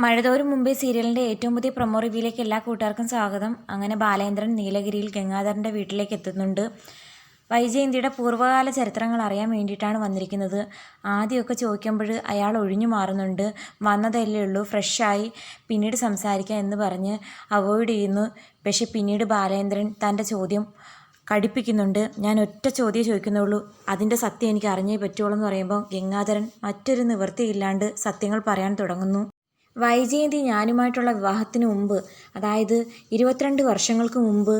മഴതോരും മുമ്പേ സീരിയലിൻ്റെ ഏറ്റവും പുതിയ പ്രൊമോ റിവ്യൂയിലേക്ക് എല്ലാ കൂട്ടുകാർക്കും സ്വാഗതം. അങ്ങനെ ബാലേന്ദ്രൻ നീലഗിരിയിൽ ഗംഗാധരൻ്റെ വീട്ടിലേക്ക് എത്തുന്നുണ്ട്. വൈജയന്തിയുടെ പൂർവ്വകാല ചരിത്രങ്ങൾ അറിയാൻ വേണ്ടിയിട്ടാണ് വന്നിരിക്കുന്നത്. ആദ്യമൊക്കെ ചോദിക്കുമ്പോൾ അയാൾ ഒഴിഞ്ഞു മാറുന്നുണ്ട്. വന്നതല്ലേ ഉള്ളൂ, ഫ്രഷായി പിന്നീട് സംസാരിക്കാം എന്ന് പറഞ്ഞ് അവോയ്ഡ് ചെയ്യുന്നു. പക്ഷെ പിന്നീട് ബാലേന്ദ്രൻ തൻ്റെ ചോദ്യം കടുപ്പിക്കുന്നുണ്ട്. ഞാൻ ഒറ്റ ചോദ്യം ചോദിക്കുന്നുള്ളൂ, അതിൻ്റെ സത്യം എനിക്ക് അറിഞ്ഞേ പറ്റുള്ളൂ എന്ന് പറയുമ്പോൾ ഗംഗാധരൻ മറ്റൊരു നിവൃത്തിയില്ലാണ്ട് സത്യങ്ങൾ പറയാൻ തുടങ്ങുന്നു. വൈജയന്തി ഞാനുമായിട്ടുള്ള വിവാഹത്തിന് മുമ്പ്, അതായത് 22 വർഷങ്ങൾക്ക് മുമ്പ്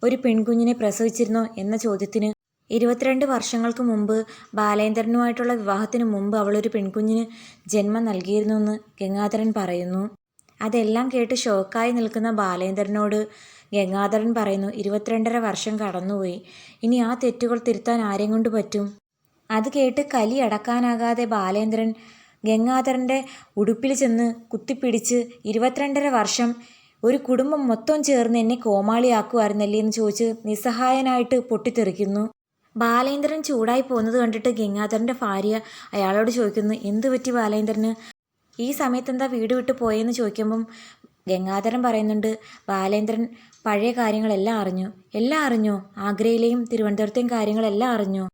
ഒരു പെൺകുഞ്ഞിനെ പ്രസവിച്ചിരുന്നോ എന്ന ചോദ്യത്തിന് 22 വർഷങ്ങൾക്ക് മുമ്പ് ബാലേന്ദ്രനുമായിട്ടുള്ള വിവാഹത്തിന് മുമ്പ് അവളൊരു പെൺകുഞ്ഞിന് ജന്മം നൽകിയിരുന്നുവെന്ന് ഗംഗാധരൻ പറയുന്നു. അതെല്ലാം കേട്ട് ഷോക്കായി നിൽക്കുന്ന ബാലേന്ദ്രനോട് ഗംഗാധരൻ പറയുന്നു, 22.5 വർഷം കടന്നുപോയി, ഇനി ആ തെറ്റുകൾ തിരുത്താൻ ആരെയും കൊണ്ട് പറ്റും? അത് കേട്ട് കലി അടക്കാനാകാതെ ബാലേന്ദ്രൻ ഗംഗാധരൻ്റെ ഉടുപ്പിൽ ചെന്ന് കുത്തിപ്പിടിച്ച് 22.5 വർഷം ഒരു കുടുംബം മൊത്തം ചേർന്ന് എന്നെ കോമാളിയാക്കുമായിരുന്നല്ലേ എന്ന് ചോദിച്ച് നിസ്സഹായനായിട്ട് പൊട്ടിത്തെറിക്കുന്നു. ബാലേന്ദ്രൻ ചൂടായി പോകുന്നത് കണ്ടിട്ട് ഗംഗാധരൻ്റെ ഭാര്യ അയാളോട് ചോദിക്കുന്നു, എന്ത് പറ്റി ബാലേന്ദ്രന്, ഈ സമയത്ത് എന്താ വീട് വിട്ട് പോയെന്ന് ചോദിക്കുമ്പം ഗംഗാധരൻ പറയുന്നുണ്ട്, ബാലേന്ദ്രൻ പഴയ കാര്യങ്ങളെല്ലാം അറിഞ്ഞു. എല്ലാം അറിഞ്ഞോ? ആഗ്രയിലെയും തിരുവനന്തപുരത്തെയും കാര്യങ്ങളെല്ലാം അറിഞ്ഞോ?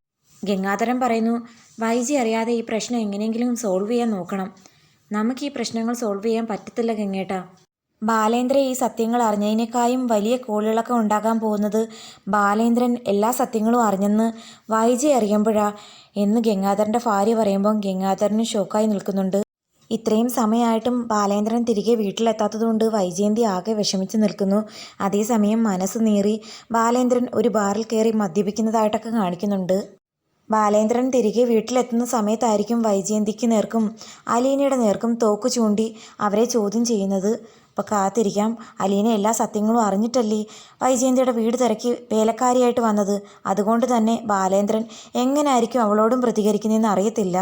ഗംഗാധരൻ പറയുന്നു, വൈജി അറിയാതെ ഈ പ്രശ്നം എങ്ങനെയെങ്കിലും സോൾവ് ചെയ്യാൻ നോക്കണം. നമുക്ക് ഈ പ്രശ്നങ്ങൾ സോൾവ് ചെയ്യാൻ പറ്റത്തില്ല ഗംഗേട്ടാ. ബാലേന്ദ്രൻ ഈ സത്യങ്ങൾ അറിഞ്ഞതിനേക്കാളും വലിയ കോളിളക്കം ഉണ്ടാകാൻ പോകുന്നത് ബാലേന്ദ്രൻ എല്ലാ സത്യങ്ങളും അറിഞ്ഞെന്ന് വൈജി അറിയുമ്പോഴാ എന്ന് ഗംഗാധരൻ്റെ ഭാര്യ പറയുമ്പം ഗംഗാധരന് ഷോക്കായി നിൽക്കുന്നുണ്ട്. ഇത്രയും സമയമായിട്ടും ബാലേന്ദ്രൻ തിരികെ വീട്ടിലെത്താത്തതുകൊണ്ട് വൈജയന്തി ആകെ വിഷമിച്ച് നിൽക്കുന്നു. അതേസമയം മനസ്സ് നീറി ബാലേന്ദ്രൻ ഒരു ബാറിൽ കയറി മദ്യപിക്കുന്നതായിട്ടൊക്കെ കാണിക്കുന്നുണ്ട്. ബാലേന്ദ്രൻ തിരികെ വീട്ടിലെത്തുന്ന സമയത്തായിരിക്കും വൈജയന്തിക്ക് നേർക്കും അലീനയുടെ നേർക്കും തോക്ക് ചൂണ്ടി അവരെ ചോദ്യം ചെയ്യുന്നത്. അപ്പോൾ കാത്തിരിക്കാം. അലീന എല്ലാ സത്യങ്ങളും അറിഞ്ഞിട്ടല്ലേ വൈജയന്തിയുടെ വീട് തിരക്കി വേലക്കാരിയായിട്ട് വന്നത്. അതുകൊണ്ട് തന്നെ ബാലേന്ദ്രൻ എങ്ങനെയായിരിക്കും അവളോടും പ്രതികരിക്കുന്നതെന്ന് അറിയത്തില്ല.